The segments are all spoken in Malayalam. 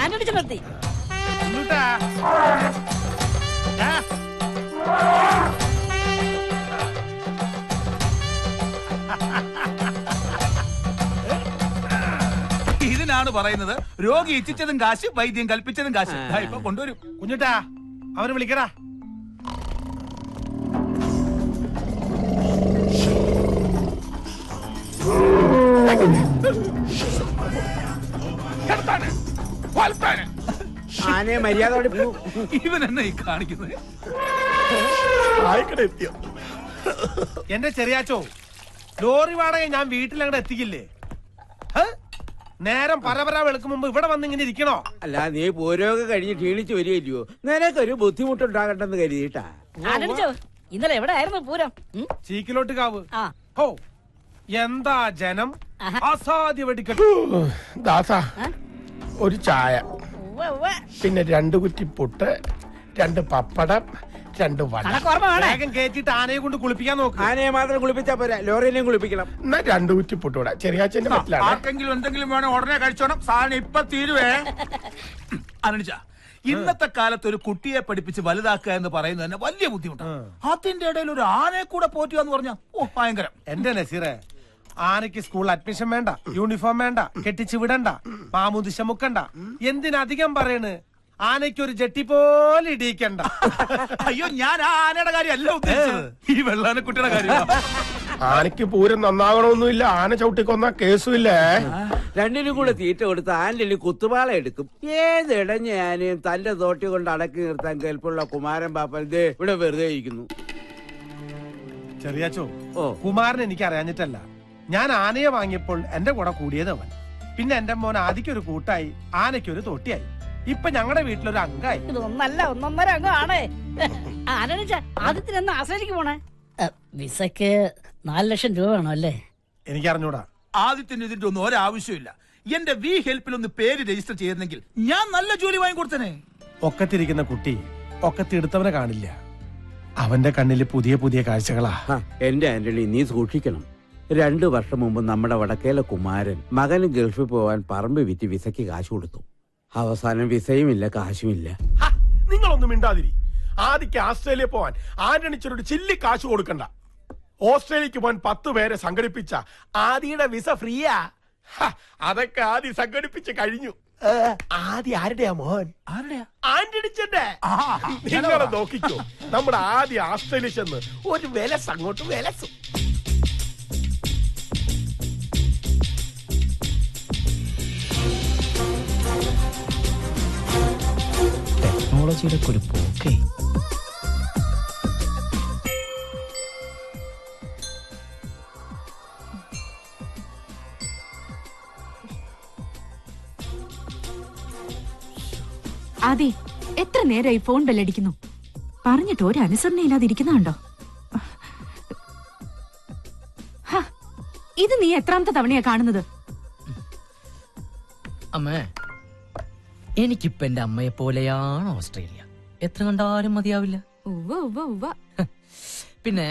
ആനടിച്ചെത്തി. ഇതിനാണ് പറയുന്നത് രോഗി ഇച്ഛിച്ചതും കാശ്, വൈദ്യം കൽപ്പിച്ചതും കാശ്. ഇപ്പൊ കൊണ്ടുവരും. കുഞ്ഞുട്ടാ, അവന് വിളിക്കടാ. ആനയെ മര്യാദയോടെ ഇവൻ എന്നെ ഈ കാണിക്കുന്നത്. എന്റെ ചെറിയാച്ചോ, ലോറി വാടക ഞാൻ വീട്ടിലങ്ങടെ എത്തിക്കില്ലേ? നേരം പരപര വെളുക്കും മുമ്പ് ഇവിടെ വന്നിങ്ങനെ ഇരിക്കണോ? അല്ല, നീ പൂരമൊക്കെ കഴിഞ്ഞ് ക്ഷീണിച്ച് വരികയോ, നിനക്കൊരു ബുദ്ധിമുട്ടുണ്ടാകണ്ടെന്ന് കരുതിയിട്ടാ. ഇന്നലെ എവിടെ ആയിരുന്നു പൂരം? ചീക്കിലോട്ട് കാവ്. ഹോ, എന്താ ജനം! അസാധ്യ വെടിക്കെട്ട്. ദാസാ, ഒരു ചായ, പിന്നെ 2 കുറ്റി പുട്ട്, 2 പപ്പടം, 2 വട. വേഗം കേറ്റിട്ട് ആനയെ കൊണ്ട് കുളിപ്പിക്കാൻ നോക്ക്. ആനയെ മാത്രം കുളിപ്പിച്ചാ പോരാ, ലോറിനെയും കുളിപ്പിക്കണം. എന്നാ 2 കുറ്റി പുട്ടൂടെ. ചെറിയാച്ചന്റെ പറ്റിലാണ്. ആർക്കെങ്കിലും എന്തെങ്കിലും വേണം ഉടനെ കഴിച്ചോണം. സാധനം ഇപ്പൊ തീരുവേ. അനുജ, ഇന്നത്തെ കാലത്ത് ഒരു കുട്ടിയെ പഠിപ്പിച്ച് വലുതാക്കുക എന്ന് പറയുന്നത് തന്നെ വലിയ ബുദ്ധിമുട്ടാണ്. അതിന്റെ ഇടയിൽ ഒരു ആനയെ കൂടെ പോറ്റുക എന്ന് പറഞ്ഞാൽ ഭയങ്കരം. എന്റെ നസീറെ, ആനയ്ക്ക് സ്കൂൾ അഡ്മിഷൻ വേണ്ട, യൂണിഫോം വേണ്ട, കെട്ടിച്ചു വിടണ്ട, മാമുദിശ മുക്കണ്ട. എന്തിനധികം പറയണ്, ആനയ്ക്കൊരു ജെട്ടി പോലെ ഇടിയിക്കണ്ട. അയ്യോ, ഞാൻ ആ ആനയുടെ കാര്യമല്ല ഉദ്ദേശിച്ചത്, ഈ വെള്ളാനക്കുട്ടിയുടെ കാര്യം. ആനയ്ക്ക് പൂരം നന്നാകണമെന്നില്ല, ആന ചവിട്ടിക്കൊന്ന കേസുമില്ലേ. 2നും കൂടെ തീറ്റ കൊടുത്ത് ആന്റണി കുത്തുപാള എടുക്കും. ഏതിടഞ്ഞ ആനയും തന്റെ തോട്ടി കൊണ്ട് അടക്കി നിർത്താൻ കേൾപ്പുള്ള കുമാരൻ പാപ്പൻ ദേ ഇവിടെ വെറുതെ ഇരിക്കുന്നു. ചെറിയാച്ചോ, കുമാരൻ എനിക്ക് അറിയാഞ്ഞിട്ടല്ല. ഞാൻ ആനയെ വാങ്ങിയപ്പോൾ എന്റെ കൂടെ കൂടിയത് അവൻ. പിന്നെ എന്റെ മോൻ ആദിക്കൊരു കൂട്ടായി, ആനയ്ക്കൊരു തോട്ടിയായി. ഇപ്പൊ ഞങ്ങളുടെ വീട്ടിലൊരു അംഗമായി. ഇതൊന്നല്ല, 1.5 അംഗമാണ്. ആനടിച്ച ആദ്യത്തിന് എന്നാ ആശ്രയിക്ക് പോണേ? വിസക്ക് 4 ലക്ഷം രൂപ വേണം അല്ലേ? എനിക്കറിഞ്ഞൂടാ. ആദ്യത്തിന് ഇതിന്റെ ഒന്നും ഒരാവശ്യമില്ല. എന്റെ വി ഹെൽപ്പിൽ ഒന്ന് പേര് രജിസ്റ്റർ ചെയ്യുന്നെങ്കിൽ ഞാൻ നല്ല ജോലി വാങ്ങി കൊടുത്തനെ. ഒക്കത്തിരിക്കുന്ന കുട്ടി ഒക്കത്തെടുത്തവനെ കാണില്ല. അവന്റെ കണ്ണില് പുതിയ പുതിയ കാഴ്ചകളാ. എന്റെ ആന്റണി, നീ സൂക്ഷിക്കണം. 2 വർഷം മുമ്പ് നമ്മുടെ വടക്കേലെ കുമാരൻ മകന് ഗൾഫിൽ പോവാൻ പറമ്പ് വിറ്റ് വിസയ്ക്ക് കാശ് കൊടുത്തു. അവസാനം വിസയുമില്ല, കാശുമില്ല. നിങ്ങളൊന്നും മിണ്ടാതിരി. ആദിക്ക് ആസ്ട്രേലിയ പോവാൻ ആന്റണിച്ചൊരു ചില്ലി കാശ് കൊടുക്കണ്ട. ഓസ്ട്രേലിയക്ക് പോവാൻ 10 പേരെ സംഘടിപ്പിച്ച ആദിയുടെ വിസ ഫ്രീയാ. അതൊക്കെ ആദി സംഘടിപ്പിച്ച് കഴിഞ്ഞു. ആദി ആരുടെയാ മോൻ? ആരുടെയാ? ആന്റണിച്ചന്റെ. നിങ്ങളെ നോക്കിക്കോ, നമ്മുടെ ആദി ആസ്ട്രേലിയ ചെന്ന് ഒരു വിലസ് അങ്ങോട്ട് വിലസും. ടെക്നോളജിയുടെ ഒരു പോക്കേ. അതെ, എത്ര നേരമായി ഫോൺ ബെല്ലടിക്കുന്നു. പറഞ്ഞിട്ട് ഒരു അനുസരണയില്ലാതിരിക്കുന്നുണ്ടോ? ഇത് നീ എത്രാമത്തെ തവണയാ കാണുന്നത്? അമ്മേ, എനിക്കിപ്പോ എന്റെ അമ്മയെ പോലെയാണ് ഓസ്ട്രേലിയ. എത്ര കണ്ടാലും മതിയാവില്ല. പിന്നെ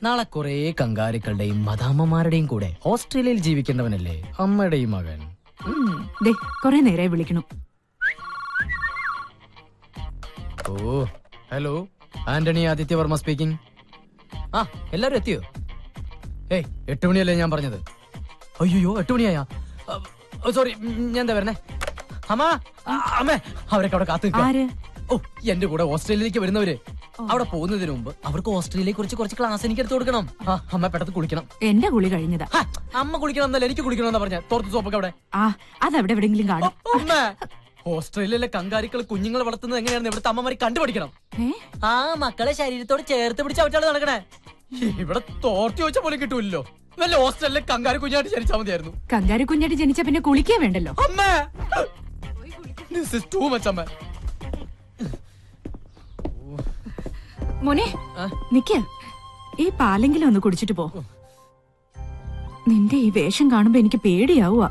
നാളെ കുറെ കങ്കാരുക്കളുടെയും മദാമ്മമാരുടെയും കൂടെ ഓസ്ട്രേലിയയിൽ ജീവിക്കേണ്ടവനല്ലേ അമ്മയുടെയും മകൻ. കൊറേ നേരമായി വിളിക്കണു. ഓ, ഹലോ, ആന്റണി ആദിത്യവർമ്മ സ്പീക്കിംഗ്. ആ, എല്ലാരും എത്തിയോ? 8 മണിയല്ലേ ഞാൻ പറഞ്ഞത്? അയ്യോ, 8 മണിയായാ? സോറി, ഞാൻ എന്താ വരണേ? അമ്മേ, അവരൊക്കെ അവിടെ കാത്തു നിൽക്കാം. ഓ, എന്റെ കൂടെ ഓസ്ട്രേലിയയിലേക്ക് വരുന്നവര്. അവിടെ പോകുന്നതിന് മുമ്പ് അവർക്ക് ഓസ്ട്രേലിയയെ കുറിച്ച് കുറച്ച് ക്ലാസ് എനിക്ക് എടുത്തു കൊടുക്കണം. അമ്മ പെട്ടെന്ന് കുളിക്കണം. എന്റെ കുളി കഴിഞ്ഞതാ. അമ്മ കുളിക്കണം എന്നല്ല, എനിക്ക് കുളിക്കണം എന്നാ പറഞ്ഞ. തോർത്ത് സോപ്പൊക്കെ അവിടെ. അതവിടെ എവിടെങ്കിലും കാണും. ഓസ്ട്രേലിയയിലെ കങ്കാരികൾ കുഞ്ഞുങ്ങളെ വളർത്തുന്നത് എങ്ങനെയാണെന്ന് ഇവിടുത്തെ അമ്മമാരെ കണ്ടുപിടിക്കണം. ആ മക്കളെ ശരീരത്തോട് ചേർത്ത് പിടിച്ച് അവറ്റാണ് നടക്കണേ. ഇവിടെ തോർത്തി വെച്ച പോലും കിട്ടൂല്ലോ. വല്ല ഓസ്ട്രേലിയയിലെ കങ്കാരി കുഞ്ഞായിട്ട് ജനിച്ചാൽ മതിയായിരുന്നു. കങ്കാരി കുഞ്ഞായിട്ട് ജനിച്ച പിന്നെ കുളിക്കേ വേണ്ടല്ലോ. അമ്മേ, this is too much, അമ്മേ. മോനെ, നിക്ക്. ഈ പാലെങ്കിലും ഒന്ന് കുടിച്ചിട്ട് പോ. നിന്റെ ഈ വേഷം കാണുമ്പോ എനിക്ക് പേടിയാവുക.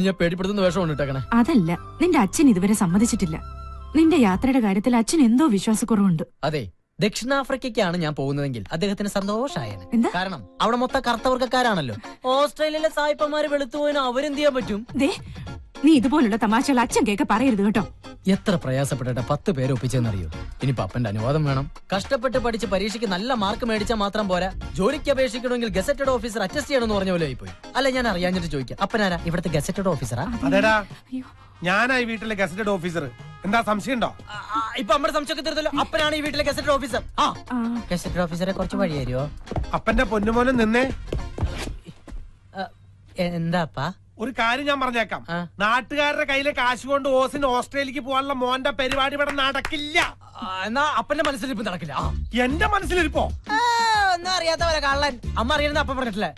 ഞാൻ പേടിപ്പെടുത്തുന്ന വേഷം ഇട്ടേക്കണേ. അതല്ല, നിന്റെ അച്ഛൻ ഇതുവരെ സമ്മതിച്ചിട്ടില്ല. നിന്റെ യാത്രയുടെ കാര്യത്തിൽ അച്ഛൻ എന്തോ വിശ്വാസക്കുറവുണ്ട്. അതെ, ദക്ഷിണാഫ്രിക്കയ്ക്കാണ് ഞാൻ പോകുന്നതെങ്കിൽ അദ്ദേഹത്തിന് സന്തോഷായേനെ. കാരണം അവിടെ മൊത്തം കറുത്തവർക്കാരാണല്ലോ. ഓസ്ട്രേലിയയിലെ സായിപ്പന്മാര് വെളുത്തുപോയിന് അവരെന്ത് ചെയ്യാൻ പറ്റും? നീ ഇതുപോലുള്ള തമാശകൾ അച്ഛൻ കേക്ക് പറയരുത് കേട്ടോ. എത്ര പ്രയാസപ്പെട്ടിട്ട് 10 പേരെ ഒപ്പിച്ചെന്നറിയോ? ഇനിയിപ്പോ അപ്പന്റെ അനുവാദം വേണം. കഷ്ടപ്പെട്ട് പഠിച്ച് പരീക്ഷയ്ക്ക് നല്ല മാർക്ക് മേടിച്ചാൽ മാത്രം പോരാ, ജോലിക്ക് അപേക്ഷിക്കണമെങ്കിൽ ഗസറ്റഡ് ഓഫീസർ അറ്റസ്റ്റ് ചെയ്യണമെന്ന് പറഞ്ഞ പോലെ ആയിപ്പോയി. അല്ല, ഞാൻ അറിയാഞ്ഞിട്ട് ചോദിക്കാം, അപ്പനാരാ ഇവിടുത്തെ ഗസറ്റഡ് ഓഫീസറാ? അതേടാ, ഞാനായി വീട്ടിലെ ഗസറ്റഡ് ഓഫീസർ. എന്താ സംശയം ഉണ്ടോ? ഇപ്പൊ നമ്മുടെ സംശയമൊക്കെ തീർത്തല്ലോ. അപ്പനാണ് ഈ വീട്ടിലെ ഗസറ്റഡ് ഓഫീസർ. ഗസറ്റഡ് ഓഫീസറെ കുറച്ച് വഴി തരുമോ? അപ്പന്റെ പൊന്നുമോനും നിന്നേ. എന്താപ്പാ? ഒരു കാര്യം ഞാൻ പറഞ്ഞേക്കാം. നാട്ടുകാരുടെ കയ്യിലെ കാശ് കൊണ്ട് ഓസിന് ഓസ്ട്രേലിയക്ക് പോകാനുള്ള മോന്റെ പരിപാടി ഇവിടെ നടക്കില്ല. എന്നാ അപ്പന്റെ മനസ്സിലിരിപ്പ് നടക്കില്ല. എന്റെ മനസ്സിലിരിപ്പോ ഒന്നും അറിയാത്ത പോലെ കള്ളൻ. അമ്മ അറിയുന്നത് അപ്പം പറഞ്ഞിട്ടില്ലേ?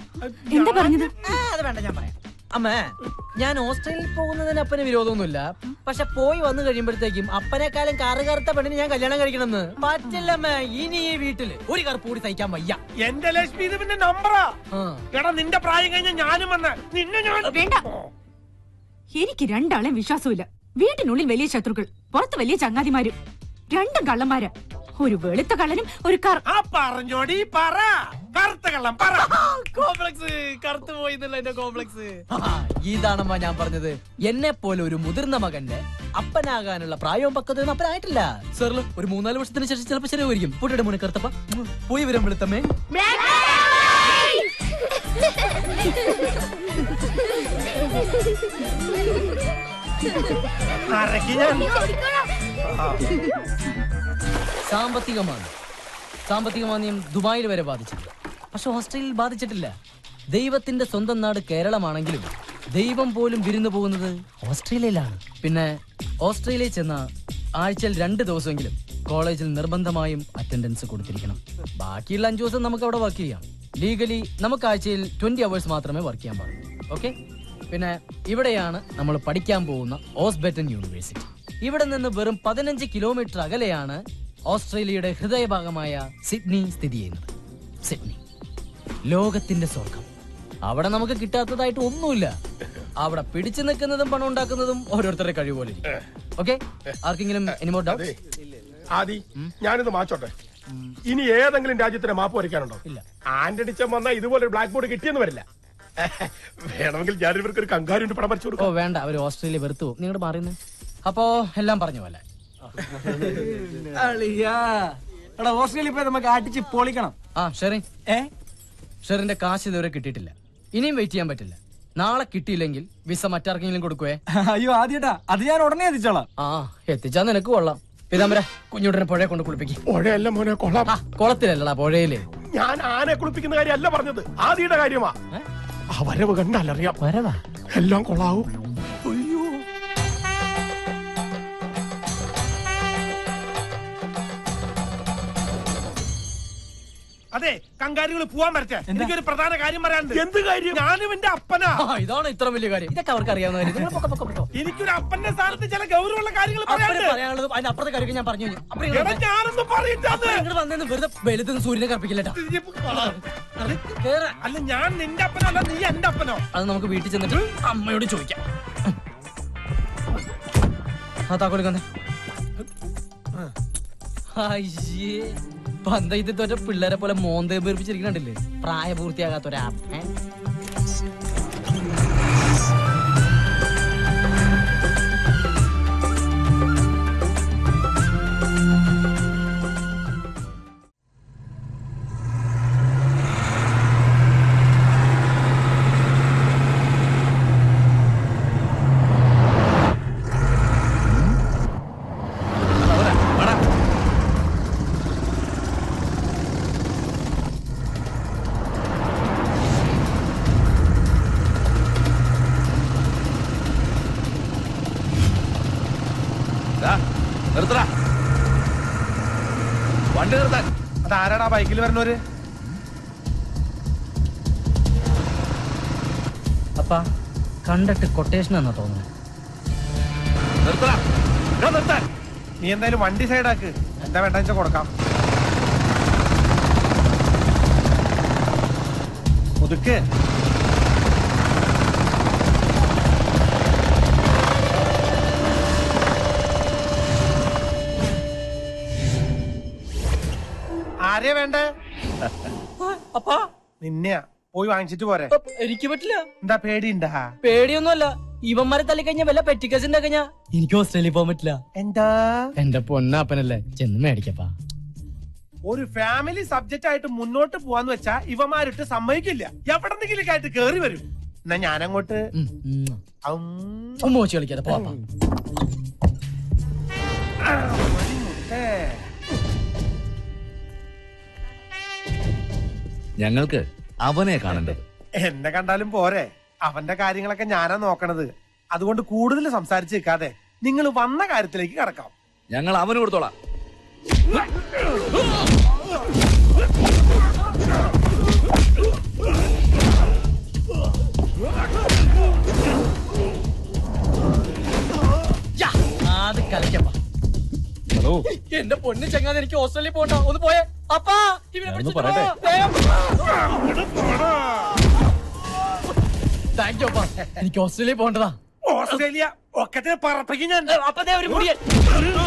എന്താ പറഞ്ഞത്? അത് വേണ്ട, ഞാൻ പറയാം. അമ്മ, ഞാൻ ഓസ്ട്രേലിയയിൽ പോകുന്നതിന് അപ്പന് വിരോധമൊന്നുമില്ല. പക്ഷെ പോയി വന്നു കഴിയുമ്പോഴത്തേക്കും അപ്പനെക്കാളും കറു കറുത്ത പെണ്ണിന് ഞാൻ കല്യാണം കഴിക്കണമെന്ന് പറ്റില്ലമ്മ. ഇനി ഈ വീട്ടില് ഒരു കറുപ്പ് കൂടി സഹിക്കാൻ വയ്യ. എന്റെ ലക്ഷ്മി ഇത് പിന്നെ നമ്പറാ. എടാ, നിന്റെ പ്രായം കഴിഞ്ഞ ഞാനും വന്ന് നിന്നെ ഞാൻ വേണ്ട. എനിക്ക് രണ്ടാളെയും വിശ്വാസമില്ല. വീട്ടിനുള്ളിൽ വലിയ ശത്രുക്കൾ, പുറത്ത് വലിയ ചങ്ങാതിമാരും. രണ്ടും കള്ളന്മാരാ. ഒരു വെളുത്ത കള്ളനും ഒരു പറഞ്ഞോടി പറ. കറുത്ത കള്ളം പറ. കോംപ്ലക്സ് കറുത്തു പോയി എന്നുള്ള എന്റെ കോംപ്ലക്സ്. ഇതാണമ്മ ഞാൻ പറഞ്ഞത്. എന്നെ പോലെ ഒരു മുതിർന്ന മകന്റെ അപ്പനാകാനുള്ള പ്രായവും പക്വതയൊന്നും അപ്പനായിട്ടില്ല. സാറില് ഒരു 3-4 വർഷത്തിന് ശേഷം ചിലപ്പോ ശരിയായിരിക്കും. പൊട്ടിയുടെ മുന്നേ കറുത്തപ്പ പോയി വരും വെളുത്തമ്മേ. സാമ്പത്തിക മാന്ദ്യം ദുബായിൽ വരെ ബാധിച്ചില്ല. പക്ഷെ ഓസ്ട്രേലിയയിൽ ബാധിച്ചിട്ടില്ല. ദൈവത്തിന്റെ സ്വന്തം നാട് കേരളമാണെങ്കിലും ദൈവം പോലും വിരുന്നു പോകുന്നത് ഓസ്ട്രേലിയയിലാണ്. പിന്നെ ഓസ്ട്രേലിയയിൽ ചെന്ന ആഴ്ചയിൽ 2 ദിവസമെങ്കിലും കോളേജിൽ നിർബന്ധമായും അറ്റൻഡൻസ് കൊടുത്തിരിക്കണം. ബാക്കിയുള്ള 5 ദിവസം നമുക്ക് അവിടെ വർക്ക് ചെയ്യാം. ലീഗലി നമുക്ക് ആഴ്ചയിൽ 20 hours മാത്രമേ വർക്ക് ചെയ്യാൻ പാടുള്ളൂ. ഓക്കെ. പിന്നെ ഇവിടെയാണ് നമ്മൾ പഠിക്കാൻ പോകുന്ന ഓസ്ബെറ്റൻ യൂണിവേഴ്സിറ്റി. ഇവിടെ നിന്ന് വെറും 15 കിലോമീറ്റർ അകലെയാണ് ഓസ്ട്രേലിയയുടെ ഹൃദയഭാഗമായ സിഡ്നി സ്ഥിതി ചെയ്യുന്നത്. സിഡ്നി ലോകത്തിന്റെ സ്വർഗം. അവിടെ നമുക്ക് കിട്ടാത്തതായിട്ട് ഒന്നുമില്ല. അവിടെ പിടിച്ചു നിൽക്കുന്നതും പണം ഉണ്ടാക്കുന്നതും ഓരോരുത്തരുടെ കഴിവ് പോലെ. ഓക്കെ, ആർക്കെങ്കിലും എനിമോർ ഡൗട്ട്? ആദി, ഞാനിത് മാച്ചോട്ടെ. ഇനി ഏതെങ്കിലും രാജ്യത്തിന് മാപ്പ് വരയ്ക്കാനുണ്ടോ? ഇല്ല. ആന്റണിച്ചൻ വന്നാൽ ഇതുപോലെ ബ്ലാക്ക് ബോർഡ് കിട്ടിയെന്ന് വരില്ല. വേണമെങ്കിൽ ഞാൻ ഇവർക്ക് ഒരു കങ്കാരുണ്ട് പടം വരച്ചു കൊടുക്കും. ഓ വേണ്ട, അവര് ഓസ്ട്രേലിയ വെറുത്തു. നിങ്ങളുടെ മാറിയെന്ന്. അപ്പോ എല്ലാം പറഞ്ഞ പോലെ ഓസ്ട്രേലിയ പോയി നമുക്ക് അടിച്ച് പൊളിക്കണം. ഷെറിന്റെ കാശ് ഇതുവരെ കിട്ടിയിട്ടില്ല. ഇനിയും വെയിറ്റ് ചെയ്യാൻ പറ്റില്ല. നാളെ കിട്ടിയില്ലെങ്കിൽ വിസ മറ്റാർക്കെങ്കിലും കൊടുക്കുവേ? അയ്യോ ആദ്യട്ടാ, അത് ഞാൻ ഉടനെ എത്തിച്ചോളാം. എത്തിച്ചാ നിനക്ക് കൊള്ളാം. പിതാമര, കുഞ്ഞുടനെ പുഴയെ കൊണ്ട് കുളിപ്പിക്കും. പുഴയല്ല മോനെ, കൊള്ളാം. കുളത്തിലല്ലടാ, പുഴയില്. ഞാൻ ആനെ കുളിപ്പിക്കുന്ന കാര്യമല്ല പറഞ്ഞത്, ആദിയുടെ കാര്യമാ. ആ വരവ് കണ്ടാലറിയാം. വരവാ എല്ലാം കൊള്ളാവും. അയ്യോ, അതെ, കങ്കാരികൾ പോവാൻ വരട്ടെ. എനിക്കൊരു പ്രധാന കാര്യം പറയാനുണ്ട്. എന്ത് കാര്യം? ഞാനും എന്റെ അപ്പനാ. ഇതാണ് ഇത്ര വലിയ കാര്യം. ഇതൊക്കെ അവർക്ക് അറിയാവുന്ന കാര്യം. എനിക്കൊരു അപ്പന്റെ സ്ഥാനത്ത് ചില ഗൗരവമുള്ള കാര്യങ്ങൾ പറയാനുള്ളത് അതിനപ്പുറത്തെ കാര്യം ഞാൻ പറഞ്ഞു. ഞാനൊന്നും പറയില്ല. വന്നെന്ന് വെറുതെ വെളുത്തുനിന്ന് സൂര്യനെ കറപ്പിക്കില്ലട്ടാ. അല്ല, ഞാൻ നിന്റെ അപ്പനല്ല, നീ എന്റെ അപ്പനോ? അത് നമുക്ക് വീട്ടിൽ ചെന്നിട്ട് അമ്മയോട് ചോദിക്കാം. താക്കോലിക്കന്നെ പന്തയത്തോറ്റ പിള്ളേരെ പോലെ മോന്തേ പേർപ്പിച്ചിരിക്കണ്ടില്ലേ? പ്രായപൂർത്തിയാകാത്തൊരാ. വണ്ടി നിർത്താൻ. അതാരാടാ ബൈക്കിൽ വരുന്നവര്? അപ്പാ, കണ്ടിട്ട് കൊട്ടേഷൻ എന്നാ തോന്നുന്നു. നിർത്താൻ. നീ എന്തായാലും വണ്ടി സൈഡാക്ക്. എന്താ വേണ്ട വെച്ചാ കൊടുക്കാം. ഒതുക്ക്. ആരെയാ വേണ്ടേ? അപ്പാ, നിന്നെയാ. പോയി വാങ്ങിച്ചിട്ട് പോരെ. എനിക്ക് പറ്റില്ല. എന്താ പേടിണ്ടാ? പേടിയൊന്നുമല്ല, ഇവന്മാരെ തല്ലിക്കഴിഞ്ഞ വല്ല പെറ്റിക്കസ് ഉണ്ടാക്കഞ്ഞാ എനിക്ക് ഓസ്ട്രേലിയ പോകാൻ പറ്റില്ല. എന്താ? എന്റെ പൊന്നാപ്പനല്ലേ, ചെന്ന് മേടിക്കപ്പാ. ഒരു ഫാമിലി സബ്ജക്റ്റ് ആയിട്ട് മുന്നോട്ട് പോവാന്ന് വെച്ചാ ഇവന്മാരിട്ട് സമ്മതിക്കില്ല. എവിടെന്നെങ്കിലും ആയിട്ട് കേറി വരും. എന്നാ ഞാനങ്ങോട്ട് ഉമ്മോച്ച് കളിക്കാതെ പോവാ. ഞങ്ങൾക്ക് അവനെ കാണേണ്ടത്. എന്നെ കണ്ടാലും പോരെ, അവന്റെ കാര്യങ്ങളൊക്കെ ഞാനാ നോക്കണത്. അതുകൊണ്ട് കൂടുതൽ സംസാരിച്ച് നിൽക്കാതെ നിങ്ങൾ വന്ന കാര്യത്തിലേക്ക് കടക്കാം. ഞങ്ങൾ അവന് കൊടുത്തോളാം. അത് കളിക്കപ്പാ. ഹലോ, എന്റെ പൊന്ന് ചങ്ങാതെ, എനിക്ക് ഓസ്ട്രേലിയ പോകണ്ട. ഒന്ന് പോയേ അപ്പാ. താങ്ക് യു അപ്പാ, എനിക്ക് ഓസ്ട്രേലിയ പോകണ്ടതാ. ഓസ്ട്രേലിയ ഒക്കെ പറപ്പിക്കും ഞാൻ. അപ്പതേ ഒരു മുടിയൻ. ഹലോ,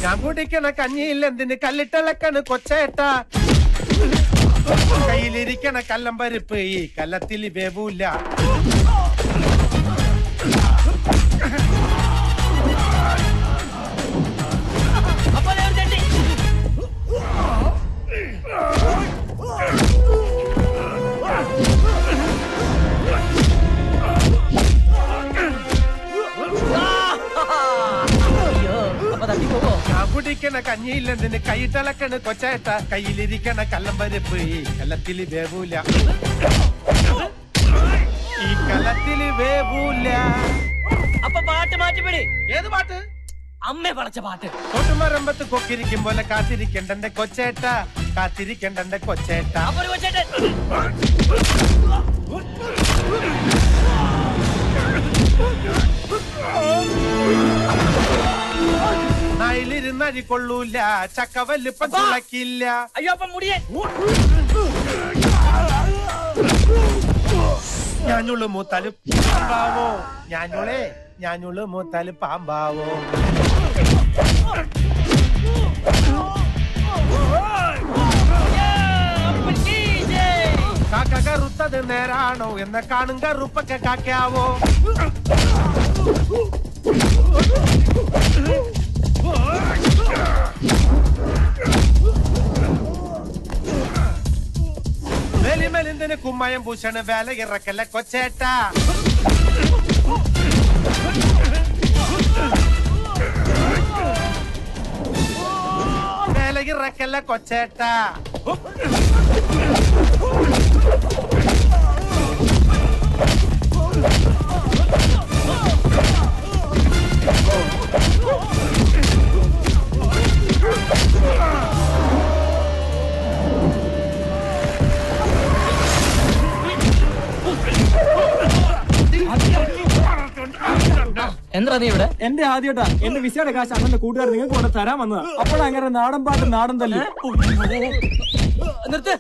ഞാൻ കുടിക്കണ കഞ്ഞിയിൽ എന്തിന് കല്ലിട്ടിളക്കണ് കൊച്ചേട്ട. കയ്യിലിരിക്കണ കല്ലം പരിപ്പ് ഈ കല്ലത്തിൽ വേവൂല്ല. ഞാൻ കുടിക്കണ കഞ്ഞിയില്ലെന്തിന് കൈയിട്ടളക്കണ് കൊച്ചേട്ട. കയ്യിലിരിക്കണ കല്ലം പരിപ്പ് ഈ കല്ലത്തിൽ വേവൂല. ഈ കല്ലത്തിൽ വേവൂല. അപ്പൊ പാട്ട് മാറ്റിപ്പിടി. ഏത് പാട്ട്? അമ്മ പടച്ച പാട്ട്. കൊട്ടുമരമ്പത്ത് കൊക്കിരിക്കും പോലെ കാത്തിരിക്കണ്ടെന്റെ കൊച്ചേട്ട, കാത്തിരിക്കണ്ടെന്റെ കൊച്ചേട്ട. അപ്പൊ ഒരു കൊച്ചേട്ടൻ. നായിലിരുന്നരി കൊള്ളൂല, ചക്കവല്ലിപ്പം തുളക്കില്ല. അയ്യോ, അപ്പൊ മുടിയൻ. ഞാനുള്ളു മൂത്താല് പാമ്പാവോ, ഞാനുള്ളു മൂത്താല് പാമ്പാവോ. കാക്ക കറുത്തത് നേരാണോ എന്ന കാണും കറുപ്പൊക്കെ കാക്കയാവോ. വെലിമെലിന്തിന് കുമ്മയം പൂശണ് വേല ഇറക്കല്ല കൊച്ചേട്ട. വേല ഇറക്കല്ല കൊച്ചേട്ട. എന്താ നീ ഇവിടെ? എന്റെ ആദ്യട്ടാ, എന്റെ വിസയുടെ കാശ് അണ്ണന്റെ കൂട്ടുകാർ നിങ്ങൾക്ക് കൊണ്ട് തരാൻ വന്നതാ. അപ്പോഴങ്ങനെ നാടൻ പാട്ട് നാടൻ തല്ലി. നിർത്ത്,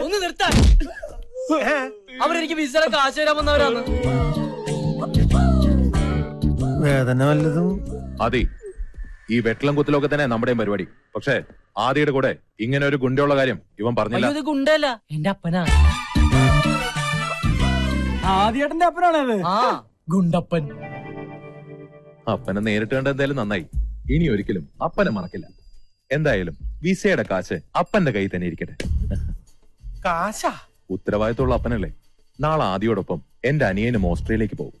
ഒന്ന് നിർത്താൻ. അവരെനിക്ക് വിസയുടെ കാശ് തരാൻ വന്നവരാണ്. വേദന വല്ലതും? അതെ, ഈ വെട്ടളം കുത്തലൊക്കെ തന്നെ നമ്മുടെയും പരിപാടി. പക്ഷേ ആദിയുടെ കൂടെ ഇങ്ങനെ ഒരു ഗുണ്ടയുള്ള കാര്യം ഇവൻ പറഞ്ഞില്ല. ഇത് ഗുണ്ടല്ല, എന്റെ അപ്പനാ. ആദ്യേട്ടന്റെ അപ്പനാണത്. ആ, ഗുണ്ടപ്പൻ. അപ്പനെ നേരിട്ട് കണ്ട എന്തായാലും നന്നായി. ഇനി ഒരിക്കലും അപ്പനെ മറക്കില്ല. എന്തായാലും വിസയുടെ കാശ് അപ്പന്റെ കയ്യിൽ തന്നെ ഇരിക്കട്ടെ. കാശാ? ഉത്തരവാദിത്തമുള്ള അപ്പനല്ലേ. നാളെ ആദിയോടൊപ്പം എന്റെ അനിയനും ഓസ്ട്രേലിയക്ക് പോകും.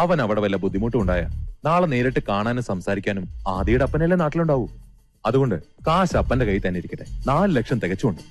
അവൻ അവിടെ വല്ല ബുദ്ധിമുട്ടും ഉണ്ടായ നാളെ നേരിട്ട് കാണാനും സംസാരിക്കാനും ആദിയുടെ അപ്പനല്ലേ നാട്ടിലുണ്ടാവൂ. അതുകൊണ്ട് കാശ് അപ്പന്റെ കയ്യിൽ തന്നെ ഇരിക്കട്ടെ. 4 ലക്ഷം തികച്ചുകൊണ്ട്.